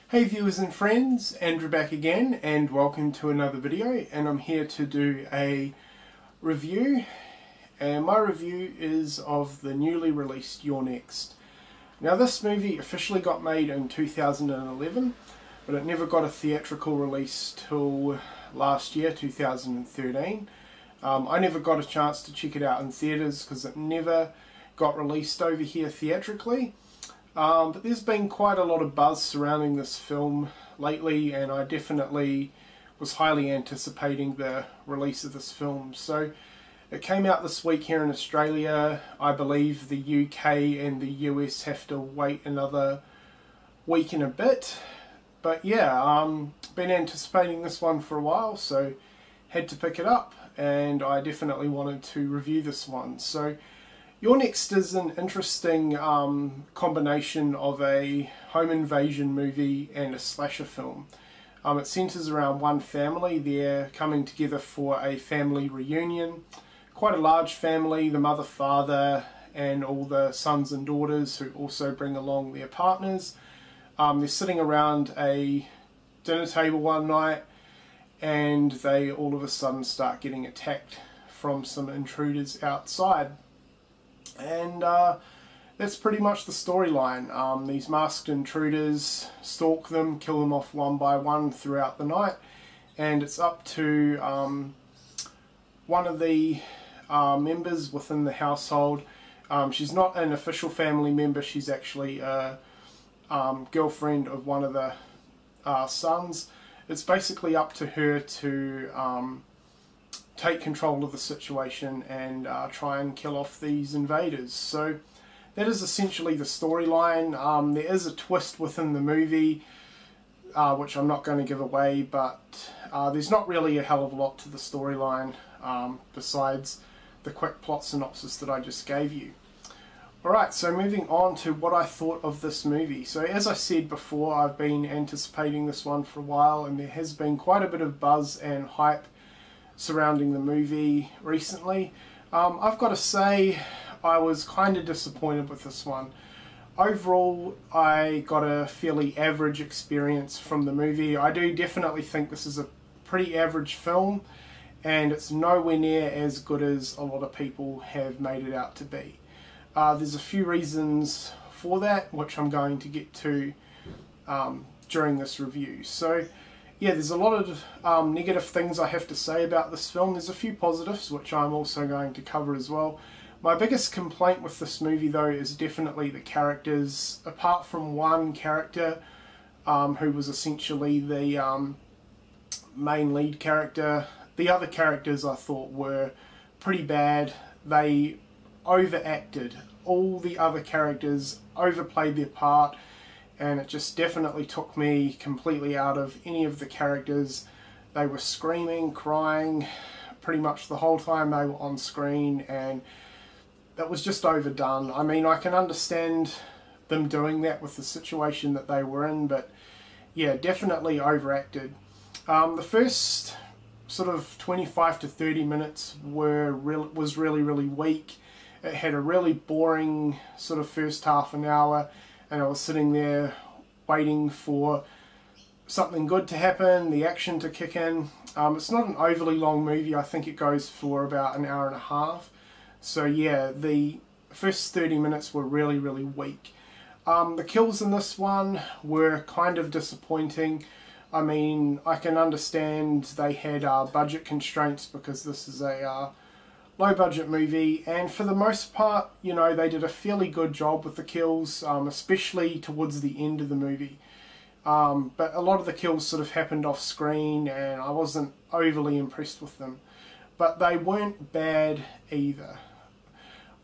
Hey viewers and friends, Andrew back again and welcome to another video, and I'm here to do a review, and my review is of the newly released You're Next. Now this movie officially got made in 2011, but it never got a theatrical release till last year, 2013. I never got a chance to check it out in theatres because it never got released over here theatrically. But there's been quite a lot of buzz surrounding this film lately, and I definitely was highly anticipating the release of this film. So it came out this week here in Australia. I believe the UK and the US have to wait another week and a bit. But yeah, been anticipating this one for a while, so had to pick it up, and I definitely wanted to review this one. So You're Next is an interesting combination of a home invasion movie and a slasher film. It centres around one family. They're coming together for a family reunion. Quite a large family, the mother, father and all the sons and daughters who also bring along their partners. They're sitting around a dinner table one night, and they all of a sudden start getting attacked from some intruders outside. And that's pretty much the storyline. These masked intruders stalk them, kill them off one by one throughout the night, and it's up to one of the members within the household. She's not an official family member, she's actually a girlfriend of one of the sons. It's basically up to her to take control of the situation and try and kill off these invaders. So that is essentially the storyline. There is a twist within the movie, which I'm not going to give away, but there's not really a hell of a lot to the storyline besides the quick plot synopsis that I just gave you. Alright, so moving on to what I thought of this movie. So as I said before, I've been anticipating this one for a while, and there has been quite a bit of buzz and hype surrounding the movie recently. I've got to say I was kind of disappointed with this one. Overall, I got a fairly average experience from the movie. I do definitely think this is a pretty average film, and it's nowhere near as good as a lot of people have made it out to be. There's a few reasons for that, which I'm going to get to during this review. So yeah, there's a lot of negative things I have to say about this film. There's a few positives, which I'm also going to cover as well. My biggest complaint with this movie, though, is definitely the characters. Apart from one character, who was essentially the main lead character, the other characters I thought were pretty bad. They overacted. All the other characters overplayed their part, and it just definitely took me completely out of any of the characters. They were screaming, crying pretty much the whole time they were on screen, and that was just overdone. I mean, I can understand them doing that with the situation that they were in, but yeah, definitely overacted. The first sort of 25 to 30 minutes was really weak. It had a really boring sort of first half an hour, and I was sitting there waiting for something good to happen, the action to kick in. It's not an overly long movie. I think it goes for about an hour and a half. So yeah, the first 30 minutes were really weak. The kills in this one were kind of disappointing. I mean, I can understand they had budget constraints because this is a low budget movie, and for the most part, you know, they did a fairly good job with the kills, especially towards the end of the movie. But a lot of the kills sort of happened off screen, and I wasn't overly impressed with them. But they weren't bad either.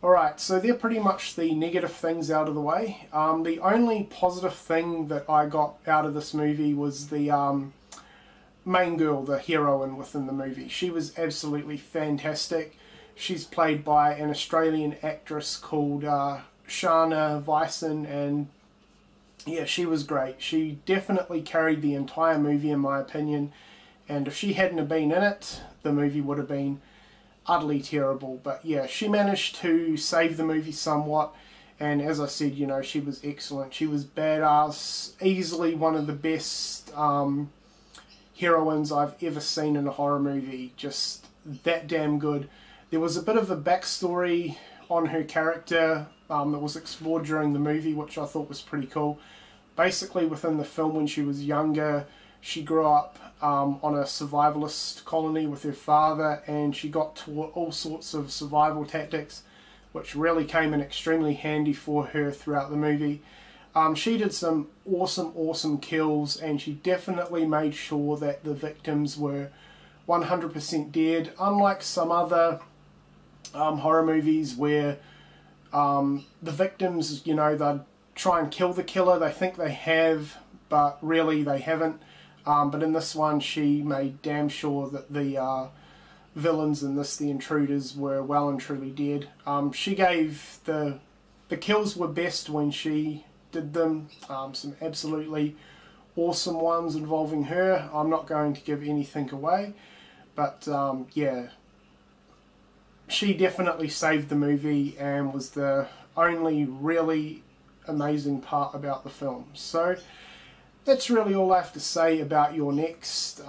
Alright, so they're pretty much the negative things out of the way. The only positive thing that I got out of this movie was the main girl, the heroine within the movie. She was absolutely fantastic. She's played by an Australian actress called Shana Vyson, and yeah, she was great. She definitely carried the entire movie in my opinion, and if she hadn't have been in it, the movie would have been utterly terrible. But yeah, she managed to save the movie somewhat, And as I said, you know, she was excellent. She was badass, easily one of the best heroines I've ever seen in a horror movie. Just that damn good. There was a bit of a backstory on her character that was explored during the movie, which I thought was pretty cool. Basically, within the film, when she was younger, she grew up on a survivalist colony with her father, and she got taught all sorts of survival tactics, which really came in extremely handy for her throughout the movie. She did some awesome kills, and she definitely made sure that the victims were 100% dead, unlike some other horror movies where the victims, you know, they'd try and kill the killer. They think they have, but really they haven't. But in this one, she made damn sure that the villains in this, the intruders, were well and truly dead. She gave the kills were best when she did them. Some absolutely awesome ones involving her. I'm not going to give anything away, but yeah, she definitely saved the movie and was the only really amazing part about the film. So that's really all I have to say about You're Next.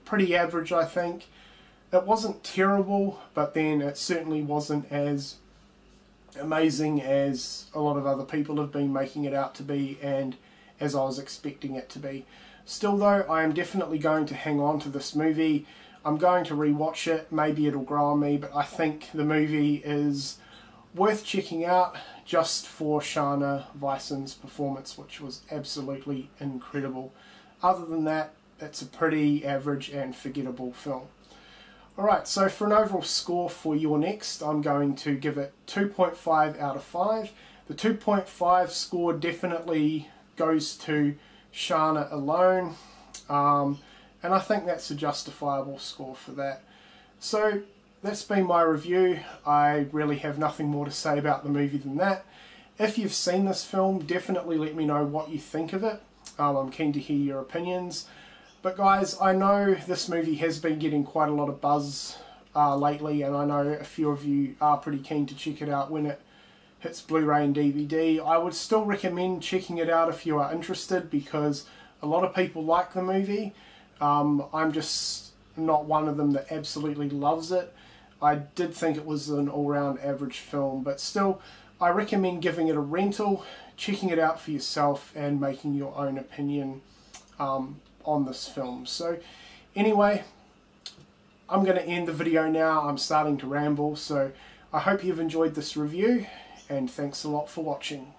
Pretty average, I think. It wasn't terrible, but then it certainly wasn't as amazing as a lot of other people have been making it out to be, and as I was expecting it to be. Still though, I am definitely going to hang on to this movie. I'm going to rewatch it. Maybe it'll grow on me, but I think the movie is worth checking out just for Shana Weissen's performance, which was absolutely incredible. Other than that, it's a pretty average and forgettable film. Alright, so for an overall score for You're Next, I'm going to give it 2.5 out of 5. The 2.5 score definitely goes to Shana alone, and I think that's a justifiable score for that. So that's been my review. I really have nothing more to say about the movie than that. If you've seen this film, definitely let me know what you think of it. I'm keen to hear your opinions. But guys, I know this movie has been getting quite a lot of buzz lately, and I know a few of you are pretty keen to check it out when it hits Blu-ray and DVD. I would still recommend checking it out if you are interested, because a lot of people like the movie. I'm just not one of them that absolutely loves it. I did think it was an all-round average film, but still, I recommend giving it a rental, checking it out for yourself, and making your own opinion on this film. So anyway, I'm going to end the video now. I'm starting to ramble, so I hope you've enjoyed this review, and thanks a lot for watching.